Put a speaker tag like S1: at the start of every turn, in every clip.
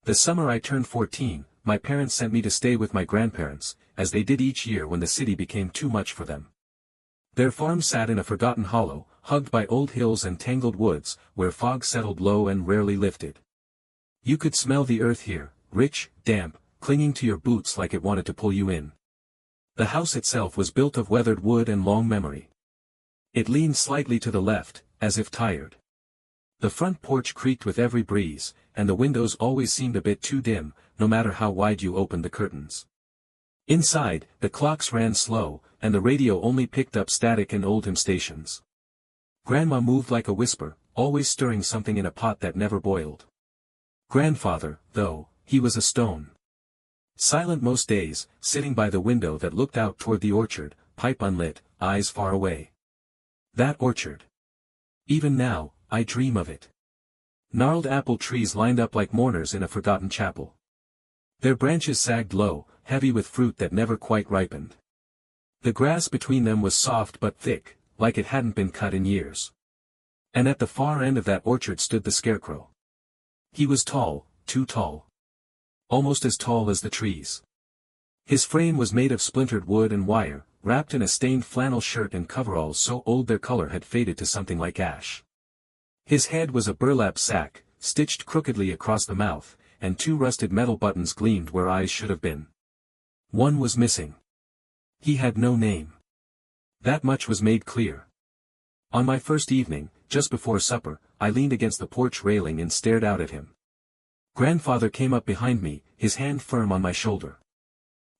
S1: The summer I turned 14, my parents sent me to stay with my grandparents, as they did each year when the city became too much for them. Their farm sat in a forgotten hollow, hugged by old hills and tangled woods, where fog settled low and rarely lifted. You could smell the earth here, rich, damp, clinging to your boots like it wanted to pull you in. The house itself was built of weathered wood and long memory. It leaned slightly to the left, as if tired. The front porch creaked with every breeze, and the windows always seemed a bit too dim, no matter how wide you opened the curtains. Inside, the clocks ran slow, and the radio only picked up static and old hymn stations. Grandma moved like a whisper, always stirring something in a pot that never boiled. Grandfather, though, he was a stone. Silent most days, sitting by the window that looked out toward the orchard, pipe unlit, eyes far away. That orchard. Even now, I dream of it. Gnarled apple trees lined up like mourners in a forgotten chapel. Their branches sagged low, heavy with fruit that never quite ripened. The grass between them was soft but thick, like it hadn't been cut in years. And at the far end of that orchard stood the scarecrow. He was tall, too tall. Almost as tall as the trees. His frame was made of splintered wood and wire, wrapped in a stained flannel shirt and coveralls so old their color had faded to something like ash. His head was a burlap sack, stitched crookedly across the mouth, and two rusted metal buttons gleamed where eyes should have been. One was missing. He had no name. That much was made clear. On my first evening, just before supper, I leaned against the porch railing and stared out at him. Grandfather came up behind me, his hand firm on my shoulder.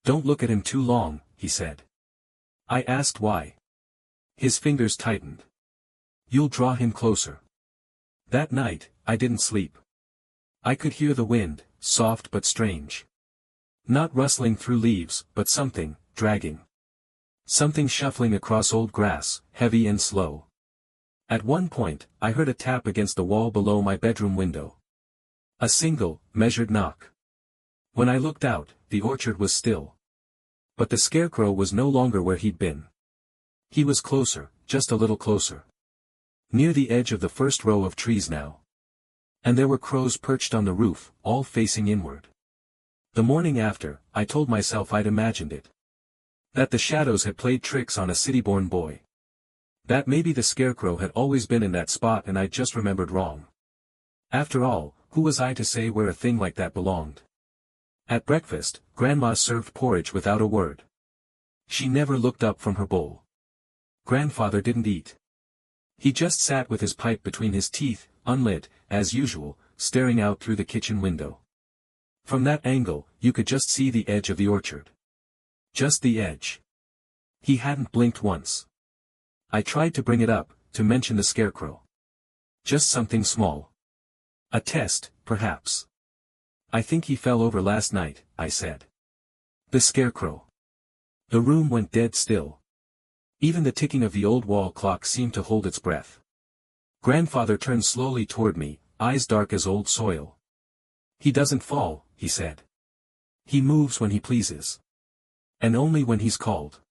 S1: "Don't look at him too long," he said. I asked why. His fingers tightened. "You'll draw him closer." That night, I didn't sleep. I could hear the wind, soft but strange. Not rustling through leaves, but something, dragging. Something shuffling across old grass, heavy and slow. At one point, I heard a tap against the wall below my bedroom window. A single, measured knock. When I looked out, the orchard was still. But the scarecrow was no longer where he'd been. He was closer, just a little closer. Near the edge of the first row of trees now. And there were crows perched on the roof, all facing inward. The morning after, I told myself I'd imagined it. That the shadows had played tricks on a city-born boy. That maybe the scarecrow had always been in that spot and I'd just remembered wrong. After all, who was I to say where a thing like that belonged? At breakfast, Grandma served porridge without a word. She never looked up from her bowl. Grandfather didn't eat. He just sat with his pipe between his teeth, unlit, as usual, staring out through the kitchen window. From that angle, you could just see the edge of the orchard. Just the edge. He hadn't blinked once. I tried to bring it up, to mention the scarecrow. Just something small. A test, perhaps. "I think he fell over last night," I said. The scarecrow. The room went dead still. Even the ticking of the old wall clock seemed to hold its breath. Grandfather turned slowly toward me, eyes dark as old soil. "He doesn't fall," he said. "He moves when he pleases. And only when he's called."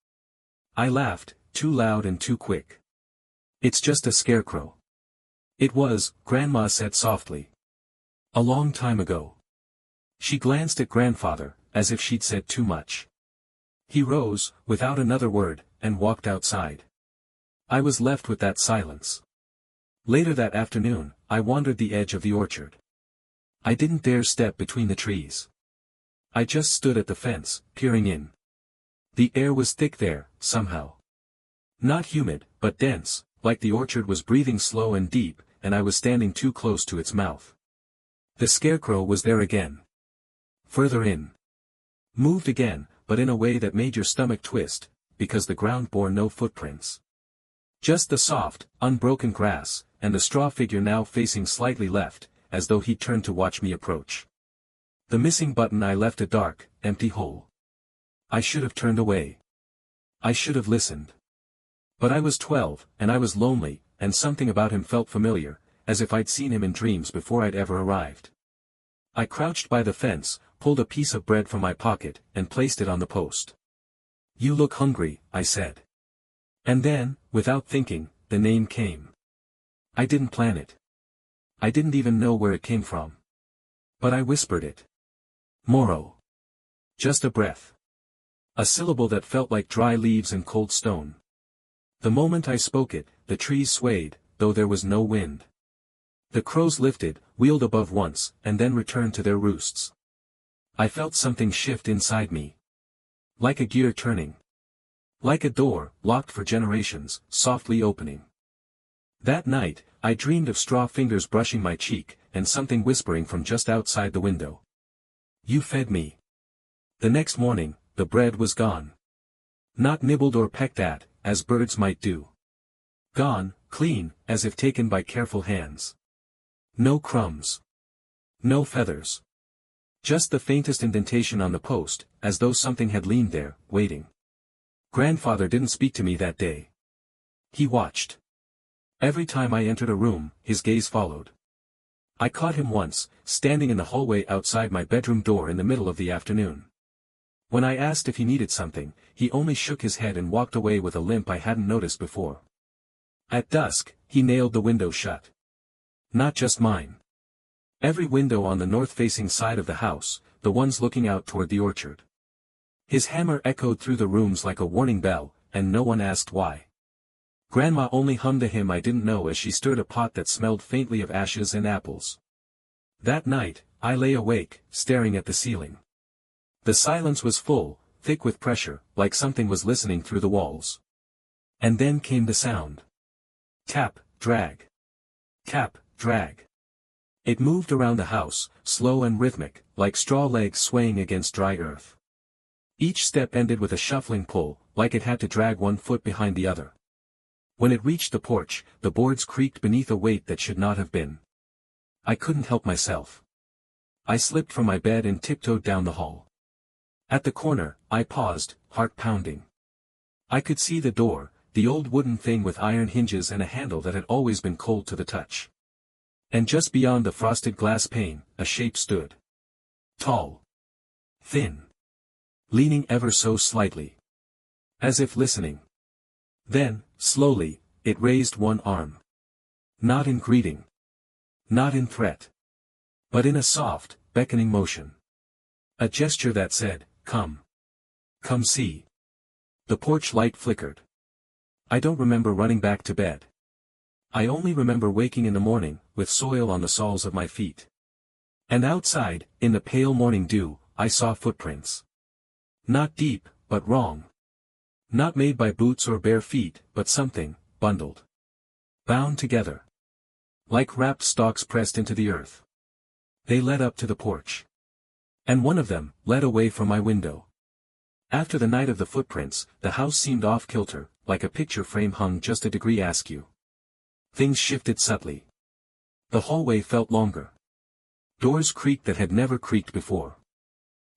S1: I laughed, too loud and too quick. "It's just a scarecrow." "It was," Grandma said softly. "A long time ago." She glanced at Grandfather, as if she'd said too much. He rose, without another word, and walked outside. I was left with that silence. Later that afternoon, I wandered the edge of the orchard. I didn't dare step between the trees. I just stood at the fence, peering in. The air was thick there, somehow. Not humid, but dense, like the orchard was breathing slow and deep, and I was standing too close to its mouth. The scarecrow was there again. Further in. Moved again, but in a way that made your stomach twist, because the ground bore no footprints. Just the soft, unbroken grass, and the straw figure now facing slightly left, as though he'd turned to watch me approach. The missing button I left a dark, empty hole. I should have turned away. I should have listened. But I was 12, and I was lonely, and something about him felt familiar, as if I'd seen him in dreams before I'd ever arrived. I crouched by the fence, pulled a piece of bread from my pocket, and placed it on the post. "You look hungry," I said. And then, without thinking, the name came. I didn't plan it. I didn't even know where it came from. But I whispered it. Moro. Just a breath. A syllable that felt like dry leaves and cold stone. The moment I spoke it, the trees swayed, though there was no wind. The crows lifted, wheeled above once, and then returned to their roosts. I felt something shift inside me. Like a gear turning. Like a door, locked for generations, softly opening. That night, I dreamed of straw fingers brushing my cheek, and something whispering from just outside the window. You fed me. The next morning, the bread was gone. Not nibbled or pecked at, as birds might do. Gone, clean, as if taken by careful hands. No crumbs. No feathers. Just the faintest indentation on the post, as though something had leaned there, waiting. Grandfather didn't speak to me that day. He watched. Every time I entered a room, his gaze followed. I caught him once, standing in the hallway outside my bedroom door in the middle of the afternoon. When I asked if he needed something, he only shook his head and walked away with a limp I hadn't noticed before. At dusk, he nailed the window shut. Not just mine. Every window on the north-facing side of the house, the ones looking out toward the orchard. His hammer echoed through the rooms like a warning bell, and no one asked why. Grandma only hummed a hymn I didn't know as she stirred a pot that smelled faintly of ashes and apples. That night, I lay awake, staring at the ceiling. The silence was full, thick with pressure, like something was listening through the walls. And then came the sound. Tap, drag. Tap, drag. It moved around the house, slow and rhythmic, like straw legs swaying against dry earth. Each step ended with a shuffling pull, like it had to drag one foot behind the other. When it reached the porch, the boards creaked beneath a weight that should not have been. I couldn't help myself. I slipped from my bed and tiptoed down the hall. At the corner, I paused, heart pounding. I could see the door, the old wooden thing with iron hinges and a handle that had always been cold to the touch. And just beyond the frosted glass pane, a shape stood. Tall. Thin. Leaning ever so slightly. As if listening. Then, slowly, it raised one arm. Not in greeting. Not in threat. But in a soft, beckoning motion. A gesture that said, "Come. Come see." The porch light flickered. I don't remember running back to bed. I only remember waking in the morning, with soil on the soles of my feet. And outside, in the pale morning dew, I saw footprints. Not deep, but wrong. Not made by boots or bare feet, but something, bundled. Bound together. Like wrapped stalks pressed into the earth. They led up to the porch. And one of them, led away from my window. After the night of the footprints, the house seemed off-kilter, like a picture frame hung just a degree askew. Things shifted subtly. The hallway felt longer. Doors creaked that had never creaked before.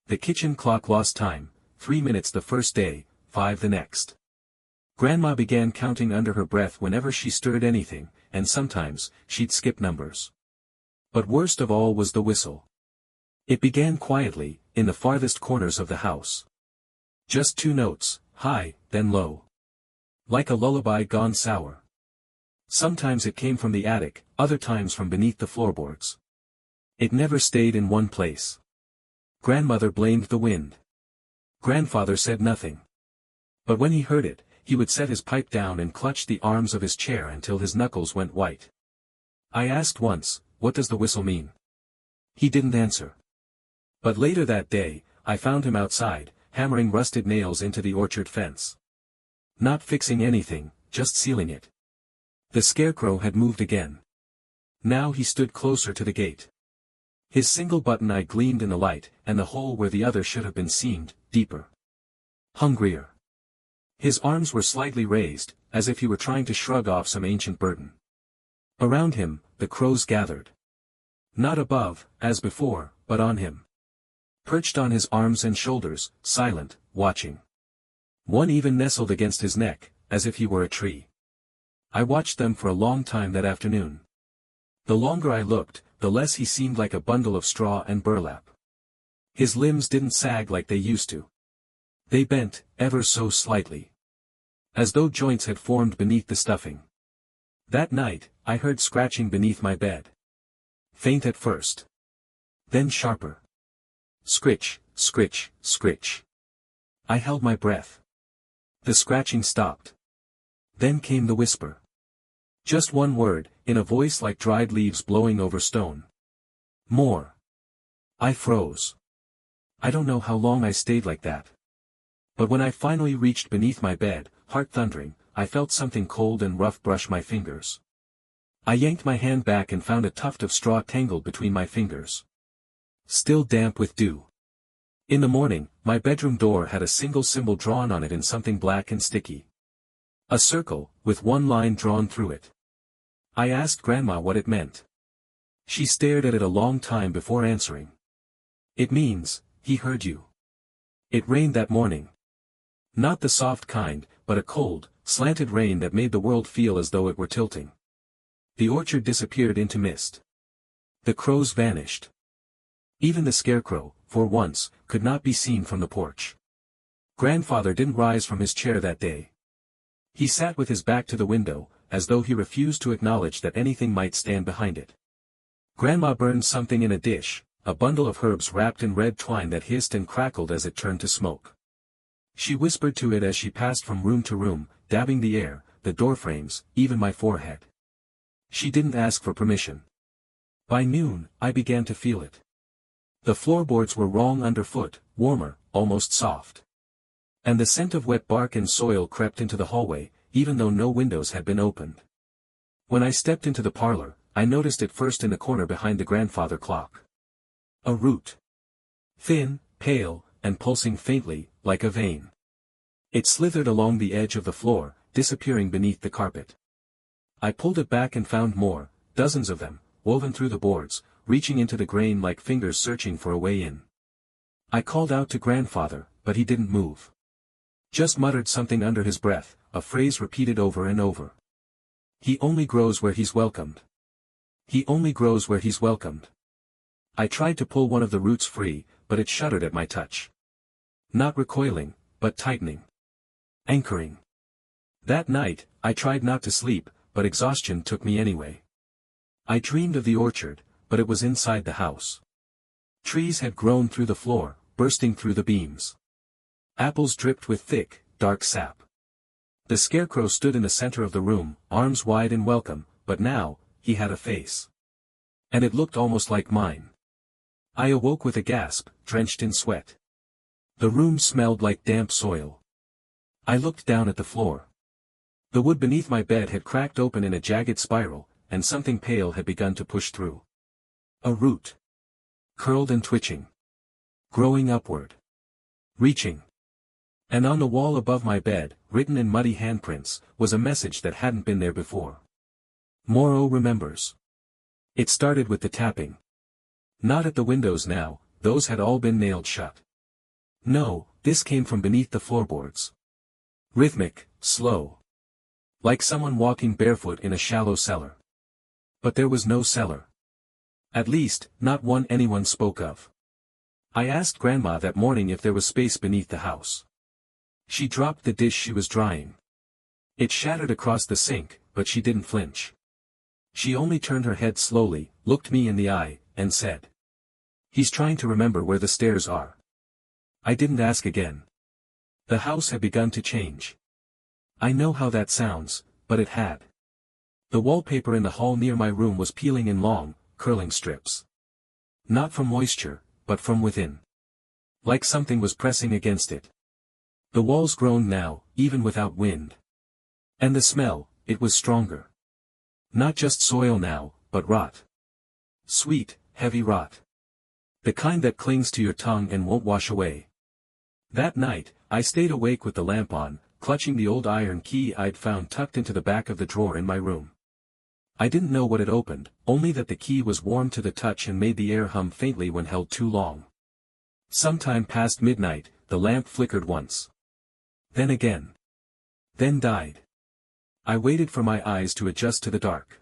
S1: The kitchen clock lost time, 3 minutes the first day, 5 the next. Grandma began counting under her breath whenever she stirred anything, and sometimes, she'd skip numbers. But worst of all was the whistle. It began quietly, in the farthest corners of the house. Just 2 notes, high, then low. Like a lullaby gone sour. Sometimes it came from the attic, other times from beneath the floorboards. It never stayed in one place. Grandmother blamed the wind. Grandfather said nothing. But when he heard it, he would set his pipe down and clutch the arms of his chair until his knuckles went white. I asked once, "What does the whistle mean?" He didn't answer. But later that day, I found him outside, hammering rusted nails into the orchard fence. Not fixing anything, just sealing it. The scarecrow had moved again. Now he stood closer to the gate. His single button eye gleamed in the light, and the hole where the other should have been seemed deeper. Hungrier. His arms were slightly raised, as if he were trying to shrug off some ancient burden. Around him, the crows gathered. Not above, as before, but on him. Perched on his arms and shoulders, silent, watching. One even nestled against his neck, as if he were a tree. I watched them for a long time that afternoon. The longer I looked, the less he seemed like a bundle of straw and burlap. His limbs didn't sag like they used to. They bent, ever so slightly. As though joints had formed beneath the stuffing. That night, I heard scratching beneath my bed. Faint at first. Then sharper. Scritch, scritch, scritch. I held my breath. The scratching stopped. Then came the whisper. Just one word, in a voice like dried leaves blowing over stone. More. I froze. I don't know how long I stayed like that. But when I finally reached beneath my bed, heart thundering, I felt something cold and rough brush my fingers. I yanked my hand back and found a tuft of straw tangled between my fingers. Still damp with dew. In the morning, my bedroom door had a single symbol drawn on it in something black and sticky. A circle, with one line drawn through it. I asked Grandma what it meant. She stared at it a long time before answering. It means, he heard you. It rained that morning. Not the soft kind, but a cold, slanted rain that made the world feel as though it were tilting. The orchard disappeared into mist. The crows vanished. Even the scarecrow, for once, could not be seen from the porch. Grandfather didn't rise from his chair that day. He sat with his back to the window, as though he refused to acknowledge that anything might stand behind it. Grandma burned something in a dish, a bundle of herbs wrapped in red twine that hissed and crackled as it turned to smoke. She whispered to it as she passed from room to room, dabbing the air, the doorframes, even my forehead. She didn't ask for permission. By noon, I began to feel it. The floorboards were wrong underfoot, warmer, almost soft. And the scent of wet bark and soil crept into the hallway, even though no windows had been opened. When I stepped into the parlor, I noticed it first in the corner behind the grandfather clock. A root. Thin, pale, and pulsing faintly, like a vein. It slithered along the edge of the floor, disappearing beneath the carpet. I pulled it back and found more, dozens of them, woven through the boards, reaching into the grain like fingers searching for a way in. I called out to grandfather, but he didn't move. Just muttered something under his breath, a phrase repeated over and over. He only grows where he's welcomed. He only grows where he's welcomed. I tried to pull one of the roots free, but it shuddered at my touch. Not recoiling, but tightening. Anchoring. That night, I tried not to sleep, but exhaustion took me anyway. I dreamed of the orchard, but it was inside the house. Trees had grown through the floor, bursting through the beams. Apples dripped with thick, dark sap. The scarecrow stood in the center of the room, arms wide in welcome, but now, he had a face. And it looked almost like mine. I awoke with a gasp, drenched in sweat. The room smelled like damp soil. I looked down at the floor. The wood beneath my bed had cracked open in a jagged spiral, and something pale had begun to push through. A root. Curled and twitching. Growing upward. Reaching. And on the wall above my bed, written in muddy handprints, was a message that hadn't been there before. Morrow remembers. It started with the tapping. Not at the windows now, those had all been nailed shut. No, this came from beneath the floorboards. Rhythmic, slow. Like someone walking barefoot in a shallow cellar. But there was no cellar. At least, not one anyone spoke of. I asked Grandma that morning if there was space beneath the house. She dropped the dish she was drying. It shattered across the sink, but she didn't flinch. She only turned her head slowly, looked me in the eye, and said, "He's trying to remember where the stairs are." I didn't ask again. The house had begun to change. I know how that sounds, but it had. The wallpaper in the hall near my room was peeling in long, curling strips. Not from moisture, but from within. Like something was pressing against it. The walls groaned now, even without wind. And the smell, it was stronger. Not just soil now, but rot. Sweet, heavy rot. The kind that clings to your tongue and won't wash away. That night, I stayed awake with the lamp on, clutching the old iron key I'd found tucked into the back of the drawer in my room. I didn't know what it opened, only that the key was warm to the touch and made the air hum faintly when held too long. Sometime past midnight, the lamp flickered once. Then again. Then died. I waited for my eyes to adjust to the dark.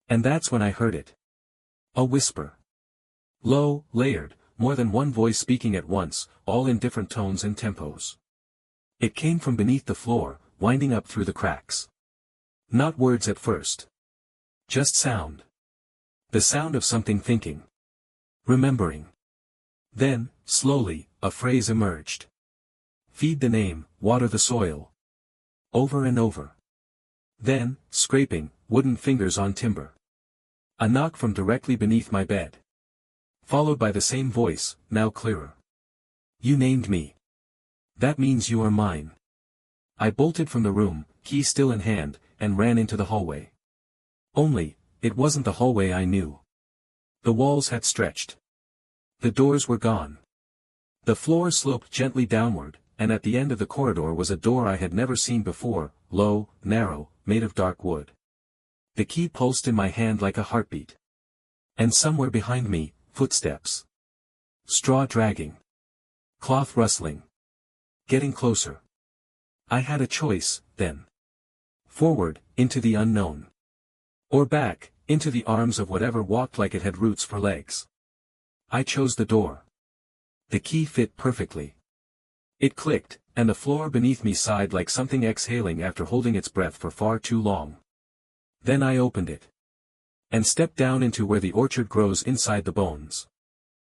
S1: And that's when I heard it. A whisper. Low, layered, more than one voice speaking at once, all in different tones and tempos. It came from beneath the floor, winding up through the cracks. Not words at first. Just sound. The sound of something thinking. remembering. Then, slowly, a phrase emerged. Feed the name, water the soil. Over and over. Then, scraping, wooden fingers on timber. A knock from directly beneath my bed. Followed by the same voice, now clearer. You named me. That means you are mine. I bolted from the room, key still in hand, and ran into the hallway. Only, it wasn't the hallway I knew. The walls had stretched. The doors were gone. The floor sloped gently downward, and at the end of the corridor was a door I had never seen before, low, narrow, made of dark wood. The key pulsed in my hand like a heartbeat. And somewhere behind me, footsteps. Straw dragging. Cloth rustling. Getting closer. I had a choice, then. Forward, into the unknown. Or back, into the arms of whatever walked like it had roots for legs. I chose the door. The key fit perfectly. It clicked, and the floor beneath me sighed like something exhaling after holding its breath for far too long. Then I opened it. And stepped down into where the orchard grows inside the bones.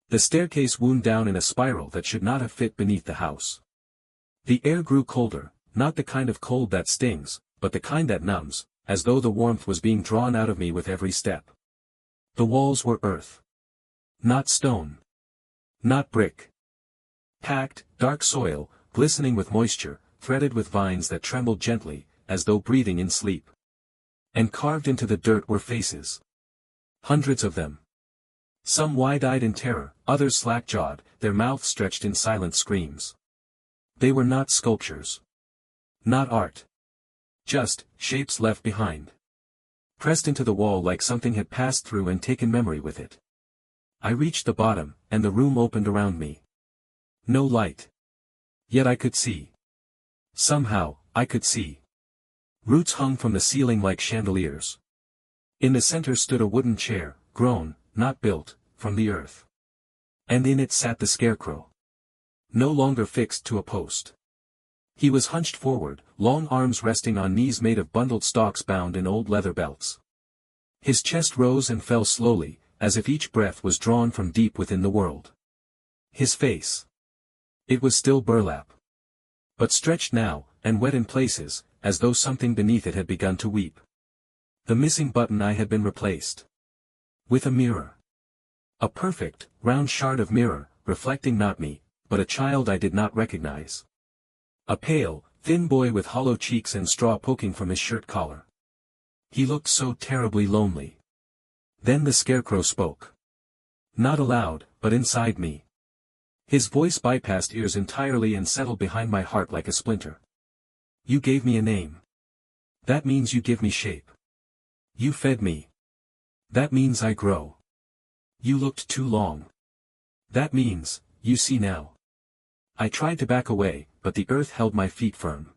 S1: The staircase wound down in a spiral that should not have fit beneath the house. The air grew colder, not the kind of cold that stings, but the kind that numbs, as though the warmth was being drawn out of me with every step. The walls were earth. Not stone. Not brick. Packed, dark soil, glistening with moisture, threaded with vines that trembled gently, as though breathing in sleep. And carved into the dirt were faces. Hundreds of them. Some wide-eyed in terror, others slack-jawed, their mouths stretched in silent screams. They were not sculptures. Not art. Just, shapes left behind. Pressed into the wall like something had passed through and taken memory with it. I reached the bottom, and the room opened around me. No light. Yet I could see. Somehow, I could see. Roots hung from the ceiling like chandeliers. In the center stood a wooden chair, grown, not built, from the earth. And in it sat the scarecrow. No longer fixed to a post. He was hunched forward, long arms resting on knees made of bundled stalks bound in old leather belts. His chest rose and fell slowly, as if each breath was drawn from deep within the world. His face. It was still burlap. But stretched now, and wet in places, as though something beneath it had begun to weep. The missing button eye had been replaced. With a mirror. A perfect, round shard of mirror, reflecting not me, but a child I did not recognize. A pale, thin boy with hollow cheeks and straw poking from his shirt collar. He looked so terribly lonely. Then the scarecrow spoke. Not aloud, but inside me. His voice bypassed ears entirely and settled behind my heart like a splinter. You gave me a name. That means you give me shape. You fed me. That means I grow. You looked too long. That means, you see now. I tried to back away, but the earth held my feet firm.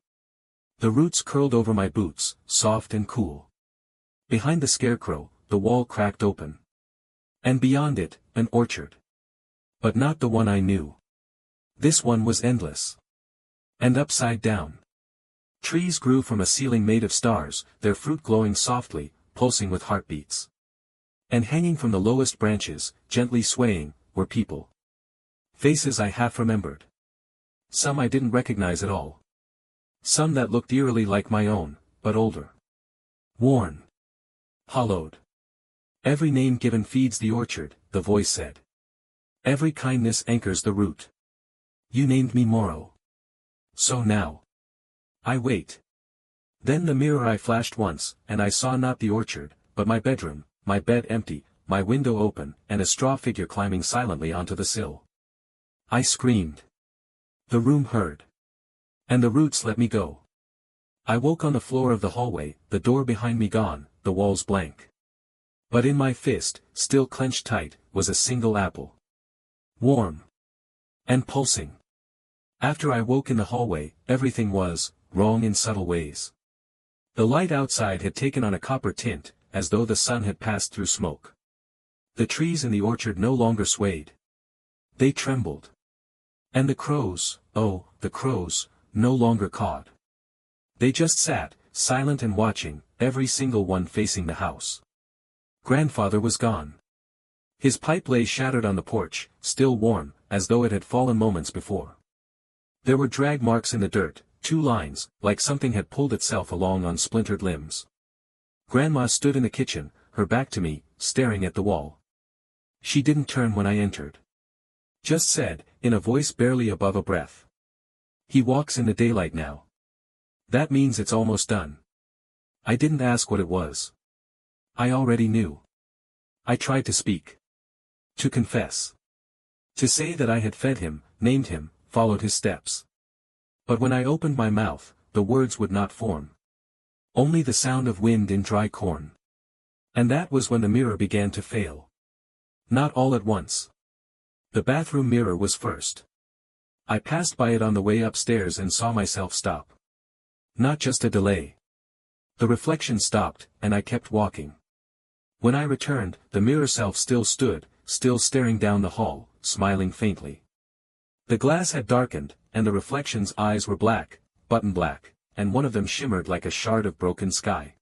S1: The roots curled over my boots, soft and cool. Behind the scarecrow, the wall cracked open. And beyond it, an orchard. But not the one I knew. This one was endless. And upside down. Trees grew from a ceiling made of stars, their fruit glowing softly, pulsing with heartbeats. And hanging from the lowest branches, gently swaying, were people. Faces I half remembered. Some I didn't recognize at all. Some that looked eerily like my own, but older. Worn. Hollowed. Every name given feeds the orchard, the voice said. Every kindness anchors the root. You named me Morrow. So now. I wait. Then the mirror I flashed once, and I saw not the orchard, but my bedroom, my bed empty, my window open, and a straw figure climbing silently onto the sill. I screamed. The room heard. And the roots let me go. I woke on the floor of the hallway, the door behind me gone, the walls blank. But in my fist, still clenched tight, was a single apple. Warm. And pulsing. After I woke in the hallway, everything was wrong in subtle ways. The light outside had taken on a copper tint, as though the sun had passed through smoke. The trees in the orchard no longer swayed. They trembled. And the crows, oh, the crows, no longer cawed. They just sat, silent and watching, every single one facing the house. Grandfather was gone. His pipe lay shattered on the porch, still warm, as though it had fallen moments before. There were drag marks in the dirt, 2 lines, like something had pulled itself along on splintered limbs. Grandma stood in the kitchen, her back to me, staring at the wall. She didn't turn when I entered. Just said, in a voice barely above a breath. "He walks in the daylight now. That means it's almost done." I didn't ask what it was. I already knew. I tried to speak. To confess. To say that I had fed him, named him, followed his steps. But when I opened my mouth, the words would not form. Only the sound of wind in dry corn. And that was when the mirror began to fail. Not all at once. The bathroom mirror was first. I passed by it on the way upstairs and saw myself stop. Not just a delay. The reflection stopped, and I kept walking. When I returned, the mirror self still stood, still staring down the hall, smiling faintly. The glass had darkened, and the reflection's eyes were black, button black, and one of them shimmered like a shard of broken sky.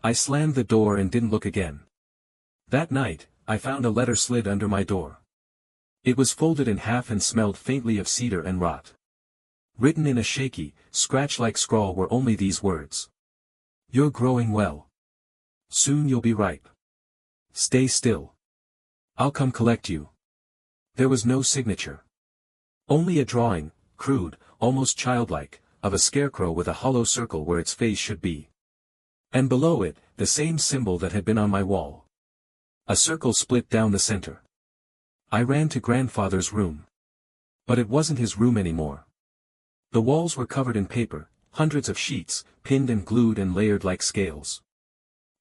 S1: I slammed the door and didn't look again. That night, I found a letter slid under my door. It was folded in half and smelled faintly of cedar and rot. Written in a shaky, scratch-like scrawl were only these words. "You're growing well. Soon you'll be ripe. Stay still. I'll come collect you." There was no signature. Only a drawing, crude, almost childlike, of a scarecrow with a hollow circle where its face should be. And below it, the same symbol that had been on my wall. A circle split down the center. I ran to grandfather's room. But it wasn't his room anymore. The walls were covered in paper, hundreds of sheets, pinned and glued and layered like scales.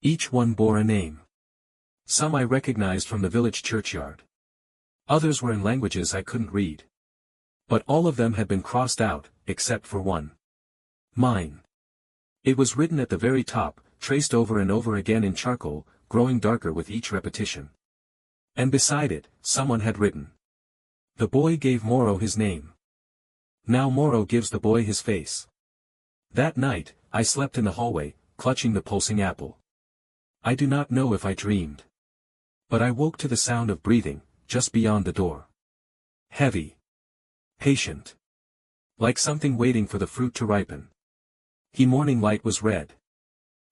S1: Each one bore a name. Some I recognized from the village churchyard. Others were in languages I couldn't read. But all of them had been crossed out, except for one. Mine. It was written at the very top, traced over and over again in charcoal, growing darker with each repetition. And beside it, someone had written. "The boy gave Moro his name. Now Moro gives the boy his face." That night, I slept in the hallway, clutching the pulsing apple. I do not know if I dreamed. But I woke to the sound of breathing, just beyond the door. Heavy. Patient. Like something waiting for the fruit to ripen. The morning light was red.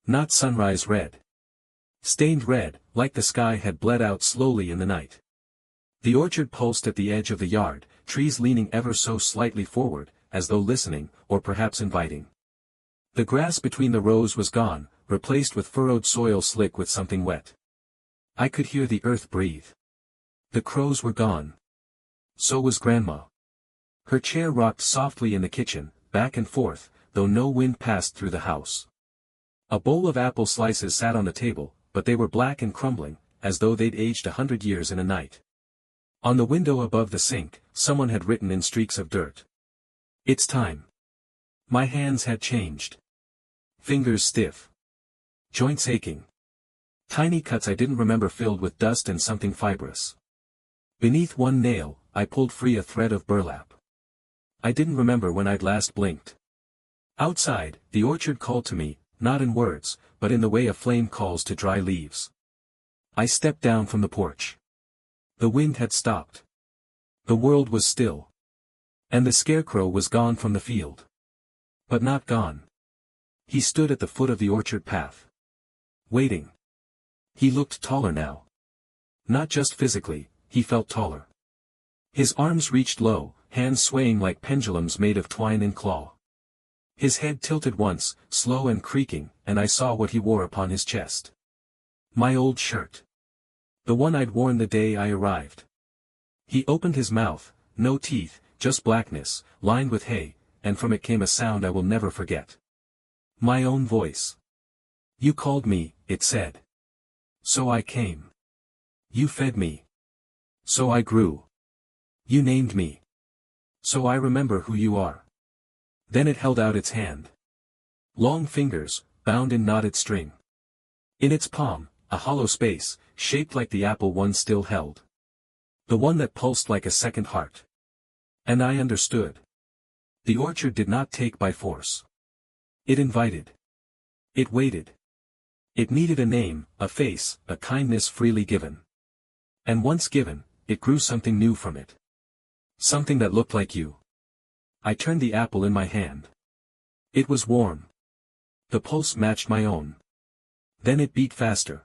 S1: Not sunrise red. Stained red, like the sky had bled out slowly in the night. The orchard pulsed at the edge of the yard, trees leaning ever so slightly forward, as though listening, or perhaps inviting. The grass between the rows was gone, replaced with furrowed soil slick with something wet. I could hear the earth breathe. The crows were gone. So was Grandma. Her chair rocked softly in the kitchen, back and forth, though no wind passed through the house. A bowl of apple slices sat on the table, but they were black and crumbling, as though they'd aged 100 years in a night. On the window above the sink, someone had written in streaks of dirt. "It's time." My hands had changed. Fingers stiff. Joints aching. Tiny cuts I didn't remember filled with dust and something fibrous. Beneath one nail, I pulled free a thread of burlap. I didn't remember when I'd last blinked. Outside, the orchard called to me, not in words, but in the way a flame calls to dry leaves. I stepped down from the porch. The wind had stopped. The world was still. And the scarecrow was gone from the field. But not gone. He stood at the foot of the orchard path. Waiting. He looked taller now. Not just physically, he felt taller. His arms reached low, hands swaying like pendulums made of twine and claw. His head tilted once, slow and creaking, and I saw what he wore upon his chest. My old shirt. The one I'd worn the day I arrived. He opened his mouth, no teeth, just blackness, lined with hay, and from it came a sound I will never forget. My own voice. "You called me," it said. So I came. "You fed me. So I grew. You named me. So I remember who you are." Then it held out its hand. Long fingers, bound in knotted string. In its palm, a hollow space, shaped like the apple one still held. The one that pulsed like a second heart. And I understood. The orchard did not take by force. It invited. It waited. It needed a name, a face, a kindness freely given. And once given, it grew something new from it. Something that looked like you. I turned the apple in my hand. It was warm. The pulse matched my own. Then it beat faster.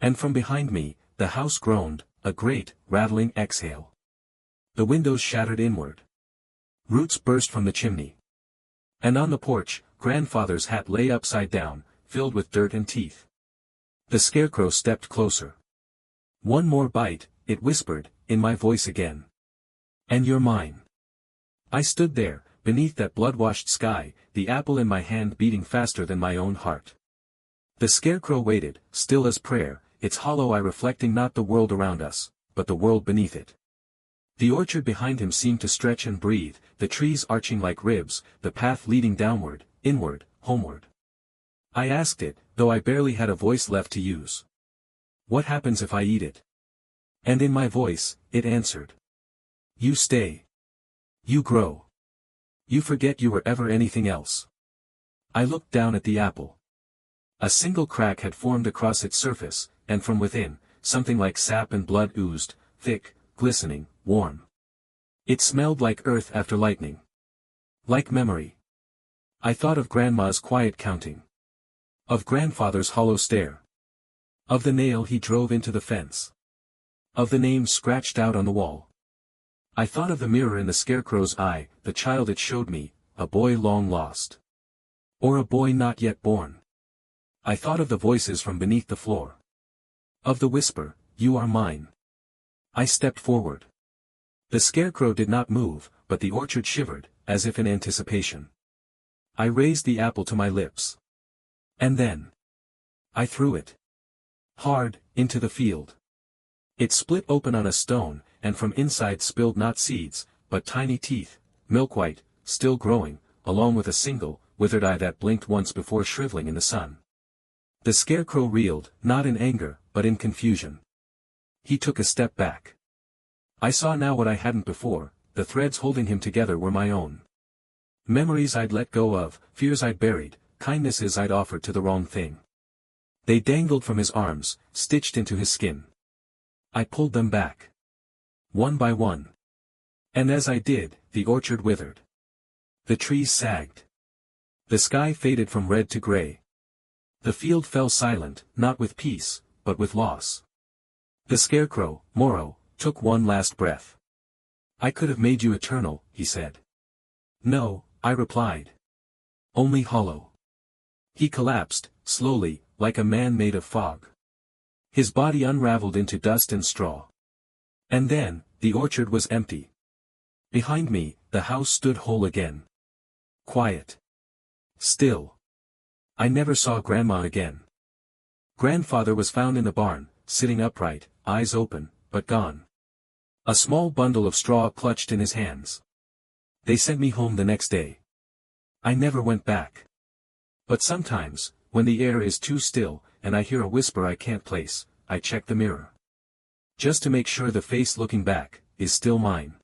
S1: And from behind me, the house groaned, a great, rattling exhale. The windows shattered inward. Roots burst from the chimney. And on the porch, grandfather's hat lay upside down, filled with dirt and teeth. The scarecrow stepped closer. One more bite, it whispered, in my voice again. And you're mine. I stood there, beneath that blood-washed sky, the apple in my hand beating faster than my own heart. The scarecrow waited, still as prayer, its hollow eye reflecting not the world around us, but the world beneath it. The orchard behind him seemed to stretch and breathe, the trees arching like ribs, the path leading downward, inward, homeward. I asked it, though I barely had a voice left to use. What happens if I eat it? And in my voice, it answered. You stay. You grow. You forget you were ever anything else. I looked down at the apple. A single crack had formed across its surface, and from within, something like sap and blood oozed, thick, glistening, warm. It smelled like earth after lightning. Like memory. I thought of Grandma's quiet counting. Of grandfather's hollow stare. Of the nail he drove into the fence. Of the name scratched out on the wall. I thought of the mirror in the scarecrow's eye, the child it showed me, a boy long lost. Or a boy not yet born. I thought of the voices from beneath the floor. Of the whisper, you are mine. I stepped forward. The scarecrow did not move, but the orchard shivered, as if in anticipation. I raised the apple to my lips. And then I threw it. Hard, into the field. It split open on a stone, and from inside spilled not seeds, but tiny teeth, milk-white, still growing, along with a single, withered eye that blinked once before shriveling in the sun. The scarecrow reeled, not in anger, but in confusion. He took a step back. I saw now what I hadn't before, the threads holding him together were my own. Memories I'd let go of, fears I'd buried, kindnesses I'd offered to the wrong thing. They dangled from his arms, stitched into his skin. I pulled them back. One by one. And as I did, the orchard withered. The trees sagged. The sky faded from red to gray. The field fell silent, not with peace, but with loss. The scarecrow, Moro, took one last breath. I could have made you eternal, he said. No, I replied. Only hollow. He collapsed, slowly, like a man made of fog. His body unraveled into dust and straw. And then, the orchard was empty. Behind me, the house stood whole again. Quiet. Still. I never saw Grandma again. Grandfather was found in the barn, sitting upright, eyes open, but gone. A small bundle of straw clutched in his hands. They sent me home the next day. I never went back. But sometimes, when the air is too still, and I hear a whisper I can't place, I check the mirror. Just to make sure the face looking back is still mine.